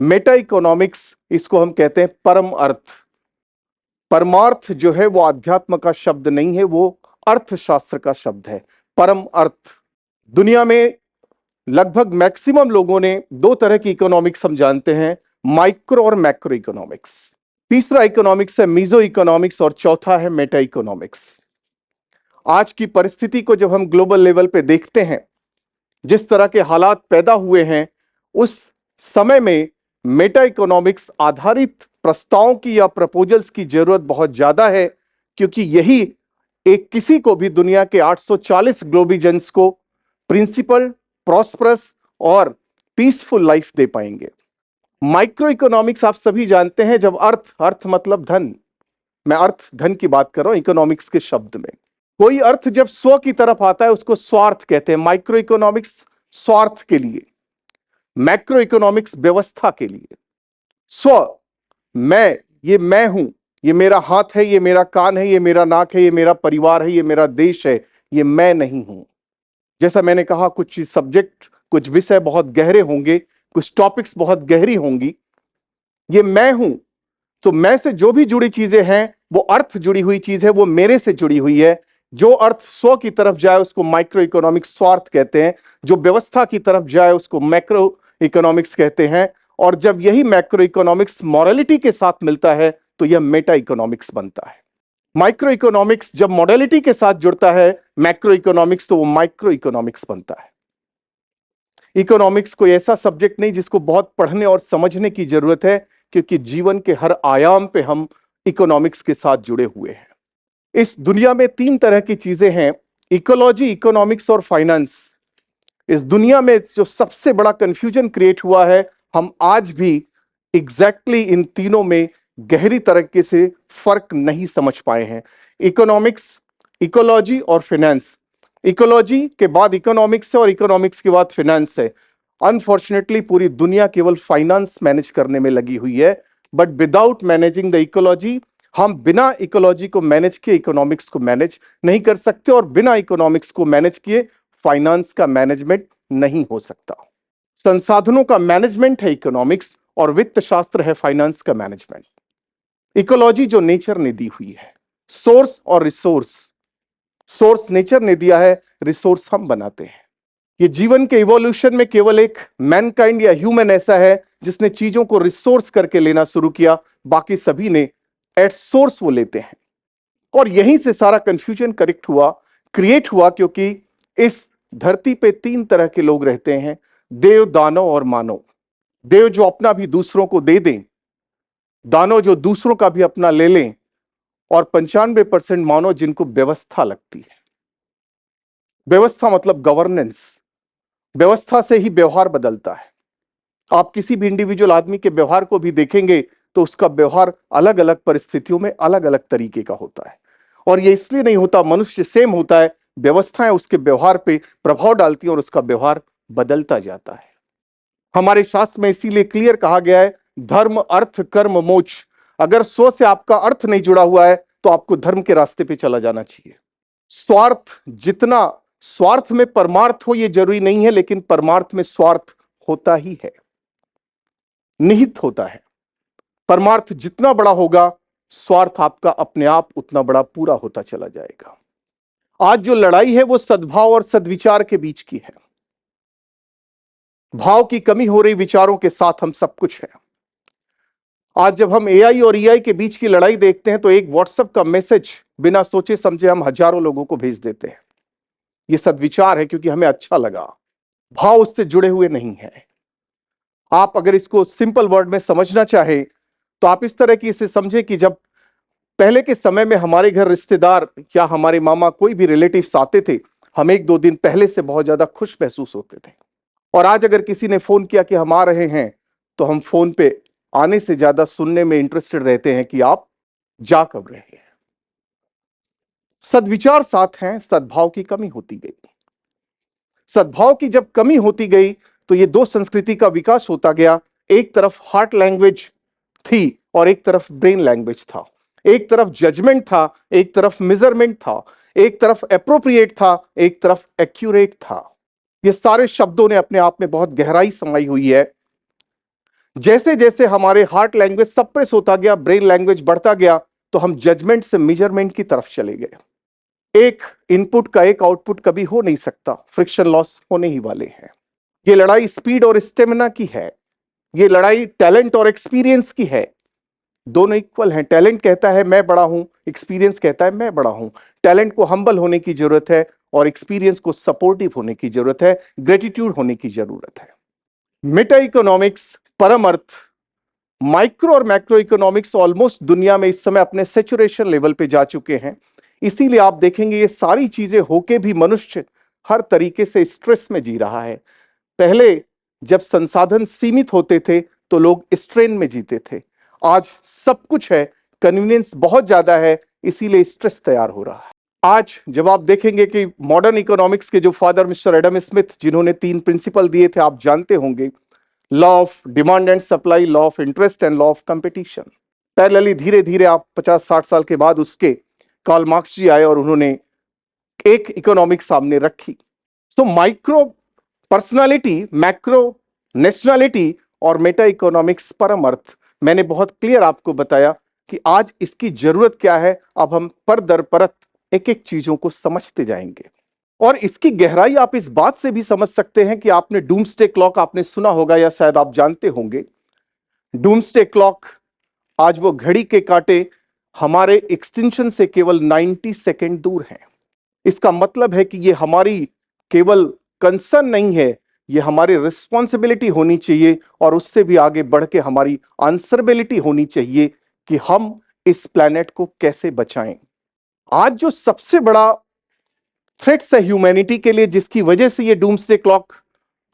Meta economics, इसको हम कहते हैं परम अर्थ। परमार्थ जो है वो आध्यात्म का शब्द नहीं है, वो अर्थशास्त्र का शब्द है, परम अर्थ। दुनिया में लगभग मैक्सिमम लोगों ने दो तरह की इकोनॉमिक्स हम जानते हैं, माइक्रो और मैक्रो इकोनॉमिक्स। तीसरा इकोनॉमिक्स है मीजो इकोनॉमिक्स और चौथा है मेटा इकोनॉमिक्स। आज की परिस्थिति को जब हम ग्लोबल लेवल पे देखते हैं, जिस तरह के हालात पैदा हुए हैं, उस समय में मेटा इकोनॉमिक्स आधारित प्रस्तावों की या प्रपोजल्स की जरूरत बहुत ज्यादा है, क्योंकि यही एक किसी को भी दुनिया के 840 ग्लोबीजन्स को प्रिंसिपल, प्रॉस्परस और पीसफुल लाइफ दे पाएंगे। माइक्रो इकोनॉमिक्स आप सभी जानते हैं, जब अर्थ मतलब धन, मैं अर्थ धन की बात कर रहा हूं इकोनॉमिक्स के शब्द में। कोई अर्थ जब स्व की तरफ आता है उसको स्वार्थ कहते हैं। माइक्रो इकोनॉमिक्स स्वार्थ के लिए, मैक्रो इकोनॉमिक्स व्यवस्था के लिए। स्व, मैं, ये मैं हूं, ये मेरा हाथ है, ये मेरा कान है, ये मेरा नाक है, ये मेरा परिवार है, ये मेरा देश है, ये मैं नहीं हूं। जैसा मैंने कहा, कुछ सब्जेक्ट, कुछ विषय बहुत गहरे होंगे, कुछ टॉपिक्स बहुत गहरी होंगी। ये मैं हूं, तो मैं से जो भी जुड़ी चीजें हैं वो अर्थ जुड़ी हुई चीज है, वो मेरे से जुड़ी हुई है। जो अर्थ स्व की तरफ जाए उसको माइक्रो इकोनॉमिक्स स्वार्थ कहते हैं, जो व्यवस्था की तरफ जाए उसको मैक्रो इकोनॉमिक्स कहते हैं। और जब यही मैक्रो इकोनॉमिक्स मॉरलिटी के साथ मिलता है तो यह मेटा इकोनॉमिक्स बनता है। माइक्रो इकोनॉमिक्स जब मॉडलिटी के साथ जुड़ता है, मैक्रो इकोनॉमिक्स, तो वो माइक्रो इकोनॉमिक्स बनता है। इकोनॉमिक्स कोई ऐसा सब्जेक्ट नहीं जिसको बहुत पढ़ने और समझने की जरूरत है, क्योंकि जीवन के हर आयाम पे हम इकोनॉमिक्स के साथ जुड़े हुए हैं। इस दुनिया में तीन तरह की चीजें हैं, इकोलॉजी, इकोनॉमिक्स और फाइनेंस। इस दुनिया में जो सबसे बड़ा कंफ्यूजन क्रिएट हुआ है, हम आज भी एग्जैक्टली इन तीनों में गहरी तरीके से फर्क नहीं समझ पाए हैं। इकोनॉमिक्स, इकोलॉजी और फाइनेंस। इकोलॉजी के बाद इकोनॉमिक्स है और इकोनॉमिक्स के बाद फाइनेंस है। अनफॉर्चुनेटली पूरी दुनिया केवल फाइनेंस मैनेज करने में लगी हुई है, but without managing the ecology, हम बिना इकोलॉजी को मैनेज किए इकोनॉमिक्स को मैनेज नहीं कर सकते, और बिना इकोनॉमिक्स को मैनेज किए फाइनेंस का मैनेजमेंट नहीं हो सकता। संसाधनों का मैनेजमेंट है इकोनॉमिक्स और वित्त शास्त्र है फाइनेंस का मैनेजमेंट। इकोलॉजी जो नेचर ने दी हुई है, सोर्स और रिसोर्स। सोर्स नेचर ने दिया है, रिसोर्स हम बनाते हैं। ये जीवन के इवोल्यूशन में केवल एक मैनकाइंड या ह्यूमन ऐसा है जिसने चीजों को रिसोर्स करके लेना शुरू किया, बाकी सभी ने एट सोर्स वो लेते हैं। और यहीं से सारा कंफ्यूजन क्रिएट हुआ, क्योंकि इस धरती पे तीन तरह के लोग रहते हैं, देव, दानव और मानव। देव जो अपना भी दूसरों को दे दें, दानव जो दूसरों का भी अपना ले लें, और 95% मानव जिनको व्यवस्था लगती है। व्यवस्था मतलब गवर्नेंस। व्यवस्था से ही व्यवहार बदलता है। आप किसी भी इंडिविजुअल आदमी के व्यवहार को भी देखेंगे तो उसका व्यवहार अलग अलग परिस्थितियों में अलग अलग तरीके का होता है। और यह इसलिए नहीं होता मनुष्य सेम होता है, व्यवस्थाएं उसके व्यवहार पे प्रभाव डालती हैं और उसका व्यवहार बदलता जाता है। हमारे शास्त्र में इसीलिए क्लियर कहा गया है, धर्म, अर्थ, कर्म, मोक्ष। अगर स्व से आपका अर्थ नहीं जुड़ा हुआ है तो आपको धर्म के रास्ते पे चला जाना चाहिए। स्वार्थ, जितना स्वार्थ में परमार्थ हो यह जरूरी नहीं है, लेकिन परमार्थ में स्वार्थ होता ही है, निहित होता है। परमार्थ जितना बड़ा होगा, स्वार्थ आपका अपने आप उतना बड़ा पूरा होता चला जाएगा। आज जो लड़ाई है वो सद्भाव और सद्विचार के बीच की है। भाव की कमी हो रही, विचारों के साथ हम सब कुछ है। आज जब हम एआई और ईआई के बीच की लड़ाई देखते हैं तो एक व्हाट्सएप का मैसेज बिना सोचे समझे हम हजारों लोगों को भेज देते हैं। यह सद्विचार है क्योंकि हमें अच्छा लगा, भाव उससे जुड़े हुए नहीं है। आप अगर इसको सिंपल वर्ड में समझना चाहे तो आप इस तरह की इसे समझे कि जब पहले के समय में हमारे घर रिश्तेदार या हमारे मामा, कोई भी रिलेटिव्स आते थे, हम 1-2 दिन पहले से बहुत ज्यादा खुश महसूस होते थे। और आज अगर किसी ने फोन किया कि हम आ रहे हैं, तो हम फोन पे आने से ज्यादा सुनने में इंटरेस्टेड रहते हैं कि आप जा कब रहे हैं। सद्विचार साथ हैं, सद्भाव की कमी होती गई। सद्भाव की जब कमी होती गई तो ये दो संस्कृति का विकास होता गया। एक तरफ हार्ट लैंग्वेज थी और एक तरफ ब्रेन लैंग्वेज था। एक तरफ जजमेंट था, एक तरफ मेजरमेंट था। एक तरफ एप्रोप्रिएट था, एक तरफ एक्यूरेट था। ये सारे शब्दों ने अपने आप में बहुत गहराई समाई हुई है। जैसे जैसे हमारे हार्ट लैंग्वेज सप्रेस होता गया, ब्रेन लैंग्वेज बढ़ता गया, तो हम जजमेंट से मेजरमेंट की तरफ चले गए। एक इनपुट का एक आउटपुट कभी हो नहीं सकता, फ्रिक्शन लॉस होने ही वाले हैं। ये लड़ाई स्पीड और स्टेमिना की है, ये लड़ाई टैलेंट और एक्सपीरियंस की है। दोनों इक्वल हैं। टैलेंट कहता है मैं बड़ा हूं, एक्सपीरियंस कहता है मैं बड़ा हूं। टैलेंट को हम्बल होने की जरूरत है और एक्सपीरियंस को सपोर्टिव होने की जरूरत है, ग्रेटिट्यूड होने की जरूरत है। मेटा इकोनॉमिक्स, परम अर्थ, माइक्रो और मैक्रो इकोनॉमिक्स ऑलमोस्ट दुनिया में इस समय अपने सेचुरेशन लेवल पे जा चुके हैं। इसीलिए आप देखेंगे ये सारी चीजें होके भी मनुष्य हर तरीके से स्ट्रेस में जी रहा है। पहले जब संसाधन सीमित होते थे तो लोग स्ट्रेन में जीते थे। आज सब कुछ है, कन्वीनियंस बहुत ज्यादा है, इसीलिए स्ट्रेस तैयार हो रहा है। आज जब आप देखेंगे कि मॉडर्न इकोनॉमिक्स के जो फादर मिस्टर एडम स्मिथ, जिन्होंने 3 प्रिंसिपल दिए थे, आप जानते होंगे, law of demand and supply, law of interest and law of competition. Parallelly धीरे धीरे आप 50-60 साल के बाद उसके कार्ल मार्क्स जी आए और उन्होंने एक इकोनॉमिक्स सामने रखी। So micro personality, macro nationality और मेटा इकोनॉमिक्स, परम अर्थ, मैंने बहुत क्लियर आपको बताया कि आज इसकी जरूरत क्या है। अब हम पर दर परत एक एक चीजों को समझते जाएंगे और इसकी गहराई आप इस बात से भी समझ सकते हैं कि आपने डूम्सडे क्लॉक आपने सुना होगा या शायद आप जानते होंगे। डूम्सडे क्लॉक, आज वो घड़ी के कांटे हमारे एक्सटेंशन से केवल 90 सेकेंड दूर हैं। इसका मतलब है कि ये हमारी केवल कंसर्न नहीं है, ये हमारी रिस्पॉन्सिबिलिटी होनी चाहिए और उससे भी आगे बढ़ के हमारी आंसरेबिलिटी होनी चाहिए कि हम इस प्लैनेट को कैसे बचाएं। आज जो सबसे बड़ा थ्रेट्स है ह्यूमैनिटी के लिए, जिसकी वजह से ये डूम्सडे क्लॉक,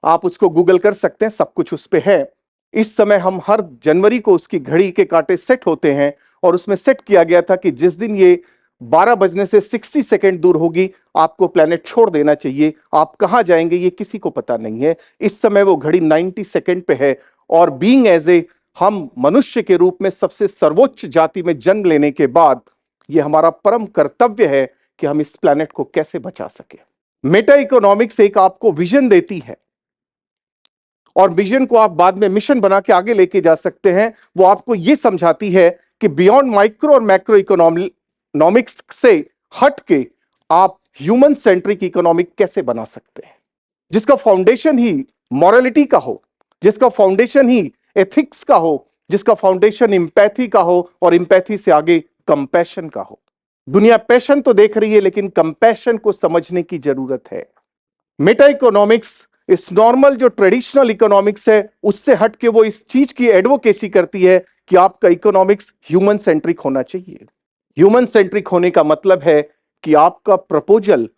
आप उसको गूगल कर सकते हैं, सब कुछ उस पे है। इस समय हम हर जनवरी को उसकी घड़ी के कांटे सेट होते हैं और उसमें सेट किया गया था कि जिस दिन ये 12 बजने से 60 सेकेंड दूर होगी, आपको प्लेनेट छोड़ देना चाहिए। आप कहां जाएंगे ये किसी को पता नहीं है। इस समय वो घड़ी 90 सेकेंड पे है और बीइंग एज ए, हम मनुष्य के रूप में सबसे सर्वोच्च जाति में जन्म लेने के बाद ये हमारा परम कर्तव्य है कि हम इस प्लेनेट को कैसे बचा सके। मेटा इकोनॉमिक्स एक आपको विजन देती है और विजन को आप बाद में मिशन बना के आगे लेके जा सकते हैं। वो आपको यह समझाती है कि बियॉन्ड माइक्रो और मैक्रो इकोनॉमिक्स से हट के आप ह्यूमन सेंट्रिक इकोनॉमिक कैसे बना सकते हैं, जिसका फाउंडेशन ही मॉरलिटी का हो, जिसका फाउंडेशन ही एथिक्स का हो, जिसका फाउंडेशन इंपैथी का हो और इंपैथी से आगे कंपैशन का हो। दुनिया पैशन तो देख रही है लेकिन कंपैशन को समझने की जरूरत है। मेटा इकोनॉमिक्स इस नॉर्मल जो ट्रेडिशनल इकोनॉमिक्स है उससे हटके वो इस चीज की एडवोकेसी करती है कि आपका इकोनॉमिक्स ह्यूमन सेंट्रिक होना चाहिए। ह्यूमन सेंट्रिक होने का मतलब है कि आपका प्रपोजल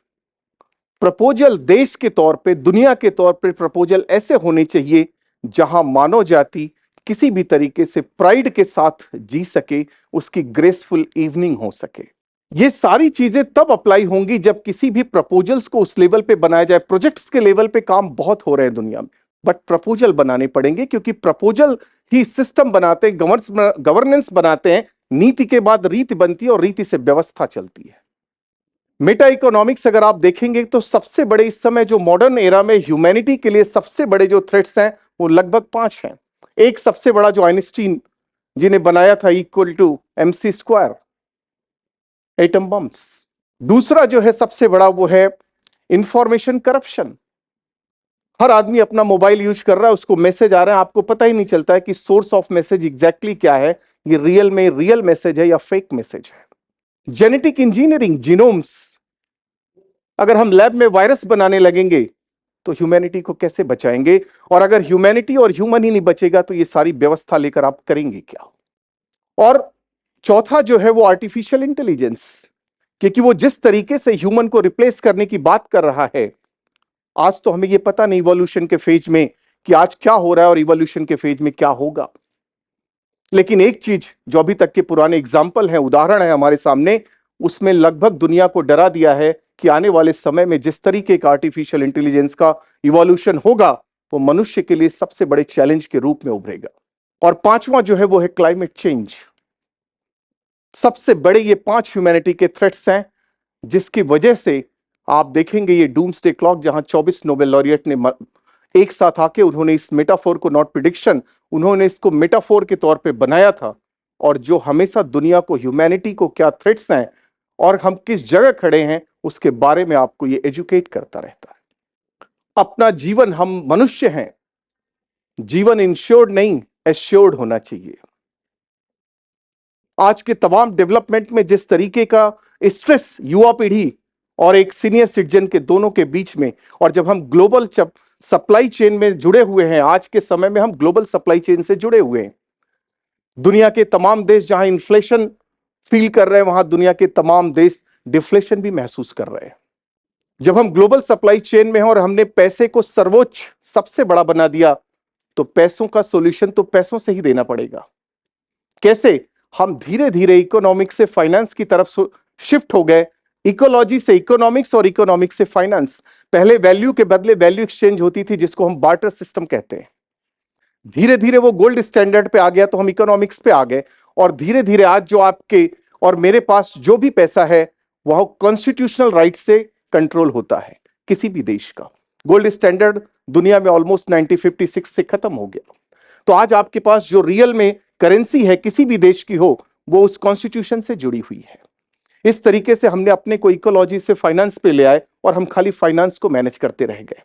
देश के तौर पे, दुनिया के तौर पे प्रपोजल ऐसे होने चाहिए जहां मानव जाति किसी भी तरीके से प्राइड के साथ जी सके, उसकी ग्रेसफुल इवनिंग हो सके। ये सारी चीजें तब अप्लाई होंगी जब किसी भी प्रपोजल्स को उस लेवल पे बनाया जाए। प्रोजेक्ट्स के लेवल पे काम बहुत हो रहे हैं दुनिया में, बट प्रपोजल बनाने पड़ेंगे क्योंकि प्रपोजल ही सिस्टम बनाते हैं, गवर्नेंस बनाते हैं। नीति के बाद रीति बनती है और रीति से व्यवस्था चलती है। मेटा इकोनॉमिक्स अगर आप देखेंगे तो सबसे बड़े इस समय जो मॉडर्न एरा में ह्यूमैनिटी के लिए सबसे बड़े जो थ्रेट्स हैं वो लगभग 5 हैं। एक सबसे बड़ा जो आइंस्टीन जिन्हें बनाया था, equal to mc², atom bumps. दूसरा जो है सबसे बड़ा वो है इंफॉर्मेशन करप्शन। हर आदमी अपना मोबाइल यूज कर रहा है, उसको मैसेज आ रहा है, आपको पता ही नहीं चलता है कि सोर्स ऑफ मैसेज एग्जैक्टली क्या है, ये रियल में रियल मैसेज है या फेक मैसेज है। जेनेटिक इंजीनियरिंग, जीनोम्स, अगर हम लैब में वायरस बनाने लगेंगे तो ह्यूमैनिटी को कैसे बचाएंगे? और अगर ह्यूमैनिटी और ह्यूमन ही नहीं बचेगा तो ये सारी व्यवस्था लेकर आप करेंगे क्या? और चौथा जो है वो आर्टिफिशियल इंटेलिजेंस, क्योंकि वो जिस तरीके से ह्यूमन को रिप्लेस करने की बात कर रहा है, आज तो हमें ये पता नहीं इवोल्यूशन के फेज में कि आज क्या हो रहा है और इवोल्यूशन के फेज में क्या होगा। लेकिन एक चीज जो अभी तक के पुराने एग्जाम्पल है, उदाहरण है हमारे सामने, उसमें लगभग दुनिया को डरा दिया है कि आने वाले समय में जिस तरीके का आर्टिफिशियल इंटेलिजेंस का इवोल्यूशन होगा वो मनुष्य के लिए सबसे बड़े चैलेंज के रूप में उभरेगा। और पांचवा जो है वो है क्लाइमेट चेंज। सबसे बड़े ये 5 ह्यूमैनिटी के थ्रेट्स हैं जिसकी वजह से आप देखेंगे ये डूम्सडे क्लॉक, जहां 24 नोबेल लॉरिएट ने एक साथ आके उन्होंने इस मेटाफोर को, नॉट प्रिडिक्शन, उन्होंने इसको मेटाफोर के तौर पे बनाया था, और जो हमेशा दुनिया को, ह्यूमैनिटी को क्या थ्रेट्स हैं और हम किस जगह खड़े हैं उसके बारे में आपको ये एजुकेट करता रहता है। अपना जीवन, हम मनुष्य हैं, जीवन इंश्योर्ड नहीं एश्योर्ड होना चाहिए। आज के तमाम डेवलपमेंट में जिस तरीके का स्ट्रेस युवा पीढ़ी और एक सीनियर सिटीजन के दोनों के बीच में, और जब हम ग्लोबल सप्लाई चेन में जुड़े हुए हैं, आज के समय में हम ग्लोबल सप्लाई चेन से जुड़े हुए हैं। दुनिया के तमाम देश जहां इन्फ्लेशन फील कर रहे हैं, वहां दुनिया के तमाम देश डिफ्लेशन भी महसूस कर रहे हैं। जब हम ग्लोबल सप्लाई चेन में हैं और हमने पैसे को सर्वोच्च, सबसे बड़ा बना दिया, तो पैसों का सॉल्यूशन तो पैसों से ही देना पड़ेगा। कैसे? हम धीरे धीरे इकोनॉमिक्स से फाइनेंस की तरफ शिफ्ट हो गए, इकोलॉजी से इकोनॉमिक्स और इकोनॉमिक्स से फाइनेंस। पहले वैल्यू के बदले वैल्यू एक्सचेंज होती थी, जिसको हम बार्टर सिस्टम कहते हैं। धीरे धीरे वो गोल्ड स्टैंडर्ड पे आ गया, तो हम इकोनॉमिक्स पे आ गए, और धीरे धीरे आज जो आपके और मेरे पास जो भी पैसा है वह कॉन्स्टिट्यूशनल राइट से कंट्रोल होता है किसी भी देश का। गोल्ड स्टैंडर्ड दुनिया में ऑलमोस्ट 1956 से खत्म हो गया। तो आज आपके पास जो रियल में करेंसी है किसी भी देश की हो, वो उस कॉन्स्टिट्यूशन से जुड़ी हुई है। इस तरीके से हमने अपने को इकोलॉजी से फाइनेंस पे ले आए, और हम खाली फाइनेंस को मैनेज करते रह गए।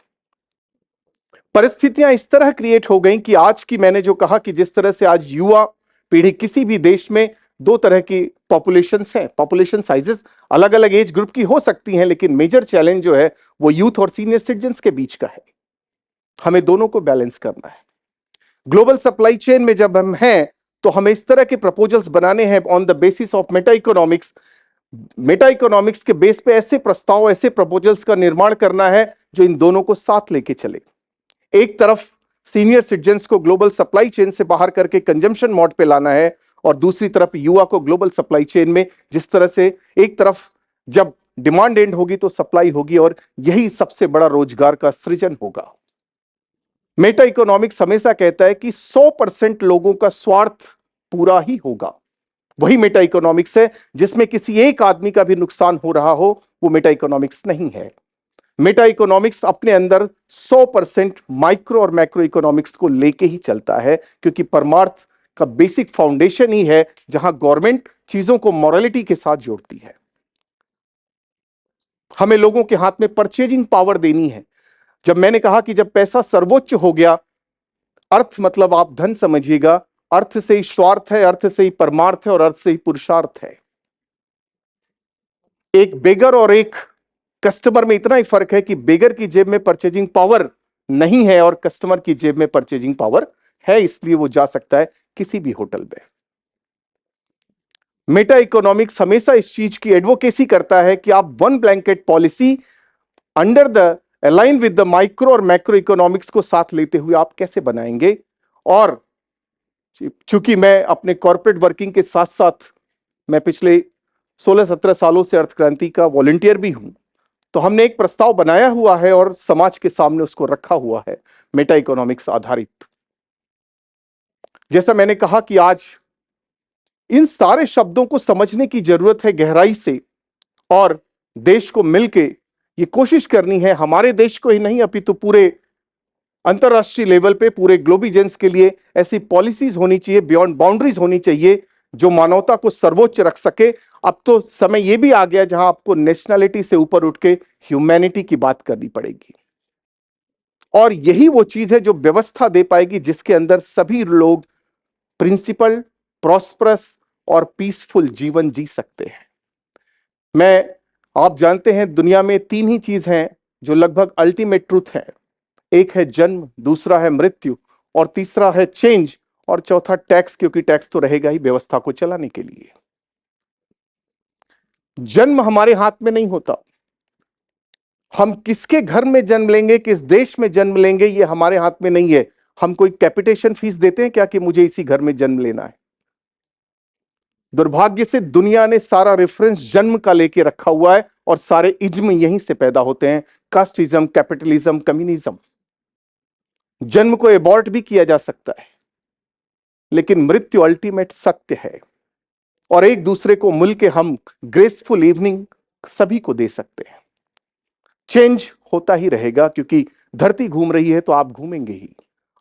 परिस्थितियां इस तरह क्रिएट हो गई कि आज की, मैंने जो कहा कि जिस तरह से आज युवा पीढ़ी, किसी भी देश में दो तरह की पॉपुलेशंस हैं, पॉपुलेशन साइजेस अलग अलग एज ग्रुप की हो सकती हैं, लेकिन मेजर चैलेंज जो है वो यूथ और सीनियर सिटीजन्स के बीच का है। हमें दोनों को बैलेंस करना है। ग्लोबल सप्लाई चेन में जब हम हैं, तो हमें इस तरह के प्रपोजल्स बनाने हैं on the basis of Meta economics. Meta economics के बेस पे ऐसे प्रस्ताव, ऐसे प्रपोजल्स का निर्माण करना है जो इन दोनों को साथ लेके चले। एक तरफ सीनियर सिटीजन्स को ग्लोबल सप्लाई चेन से बाहर करके कंजम्पशन मोड पे लाना है, और दूसरी तरफ युवा को ग्लोबल सप्लाई चेन में, जिस तरह से एक तरफ जब डिमांड एंड होगी तो सप्लाई होगी, और यही सबसे बड़ा रोजगार का सृजन होगा। मेटा इकोनॉमिक्स हमेशा कहता है कि 100% लोगों का स्वार्थ पूरा ही होगा। वही मेटा इकोनॉमिक्स है। जिसमें किसी एक आदमी का भी नुकसान हो रहा हो, वो मेटा इकोनॉमिक्स नहीं है। मेटा इकोनॉमिक्स अपने अंदर 100% माइक्रो और मैक्रो इकोनॉमिक्स को लेके ही चलता है, क्योंकि परमार्थ का बेसिक फाउंडेशन ही है जहां गवर्नमेंट चीजों को मॉरलिटी के साथ जोड़ती है। हमें लोगों के हाथ में परचेजिंग पावर देनी है। जब मैंने कहा कि जब पैसा सर्वोच्च हो गया, अर्थ मतलब आप धन समझिएगा, अर्थ से ही स्वार्थ है, अर्थ से ही परमार्थ है, और अर्थ से ही पुरुषार्थ है। एक बेगर और एक कस्टमर में इतना ही फर्क है कि बेगर की जेब में परचेजिंग पावर नहीं है और कस्टमर की जेब में परचेजिंग पावर है, इसलिए वो जा सकता है किसी भी होटल में। मेटा इकोनॉमिक्स हमेशा इस चीज की एडवोकेसी करता है कि आप one blanket policy under the align with the micro और मैक्रो इकोनॉमिक्स को साथ लेते हुए आप कैसे बनाएंगे। और चूंकि मैं अपने कॉर्पोरेट वर्किंग के साथ साथ मैं पिछले 16-17 सालों से अर्थक्रांति का वॉलंटियर भी हूं, तो हमने एक प्रस्ताव बनाया हुआ है और समाज के सामने उसको रखा हुआ है, मेटा इकोनॉमिक्स आधारित। जैसा मैंने कहा कि आज इन सारे शब्दों को समझने की जरूरत है गहराई से, और देश को मिलके ये कोशिश करनी है, हमारे देश को ही नहीं अपितु पूरे अंतरराष्ट्रीय लेवल पे पूरे ग्लोबिजेंस के लिए ऐसी पॉलिसीज होनी चाहिए, बियॉन्ड बाउंड्रीज होनी चाहिए जो मानवता को सर्वोच्च रख सके। अब तो समय यह भी आ गया जहां आपको नेशनैलिटी से ऊपर उठ के ह्यूमैनिटी की बात करनी पड़ेगी, और यही वो चीज है जो व्यवस्था दे पाएगी जिसके अंदर सभी लोग प्रिंसिपल, प्रॉस्परस और पीसफुल जीवन जी सकते हैं। आप जानते हैं दुनिया में 3 ही चीज हैं जो लगभग अल्टीमेट ट्रूथ है। एक है जन्म, दूसरा है मृत्यु, और तीसरा है चेंज, और चौथा टैक्स, क्योंकि टैक्स तो रहेगा ही व्यवस्था को चलाने के लिए। जन्म हमारे हाथ में नहीं होता। हम किसके घर में जन्म लेंगे, किस देश में जन्म लेंगे, ये हमारे हाथ में नहीं है। हम कोई कैपिटेशन फीस देते हैं क्या कि मुझे इसी घर में जन्म लेना है? दुर्भाग्य से दुनिया ने सारा रेफरेंस जन्म का लेके रखा हुआ है, और सारे इज्म यहीं से पैदा होते हैं, कास्टिज्म, कैपिटलिज्म, कम्युनिज्म। जन्म को एबॉर्ट भी किया जा सकता है, लेकिन मृत्यु अल्टीमेट सत्य है, और एक दूसरे को मिलके हम ग्रेसफुल इवनिंग सभी को दे सकते हैं। चेंज होता ही रहेगा, क्योंकि धरती घूम रही है तो आप घूमेंगे ही।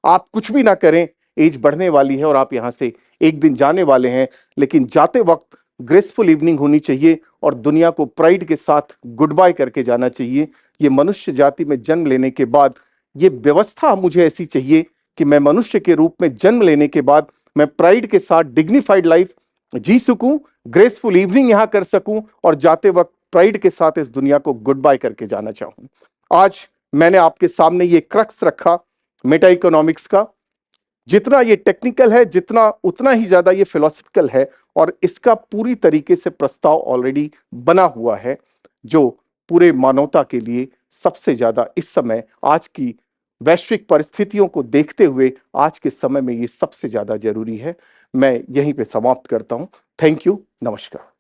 आप कुछ भी ना करें, एज बढ़ने वाली है और आप यहां से एक दिन जाने वाले हैं, लेकिन जाते वक्त ग्रेसफुल इवनिंग होनी चाहिए और दुनिया को प्राइड के साथ गुड बाय करके जाना चाहिए। ये मनुष्य जाति में जन्म लेने के बाद ये व्यवस्था मुझे ऐसी चाहिए कि मैं मनुष्य के रूप में जन्म लेने के बाद मैं प्राइड के साथ डिग्निफाइड लाइफ जी सकूं, ग्रेसफुल इवनिंग यहां कर सकूं और जाते वक्त प्राइड के साथ इस दुनिया को गुड बाय करके जाना चाहूं। आज मैंने आपके सामने ये क्रक्स रखा मेटा इकोनॉमिक्स का। जितना ये टेक्निकल है, जितना उतना ही ज्यादा ये फिलोसफिकल है और इसका पूरी तरीके से प्रस्ताव ऑलरेडी बना हुआ है, जो पूरे मानवता के लिए सबसे ज्यादा इस समय आज की वैश्विक परिस्थितियों को देखते हुए आज के समय में ये सबसे ज्यादा जरूरी है। मैं यहीं पे समाप्त करता हूं। थैंक यू, नमस्कार।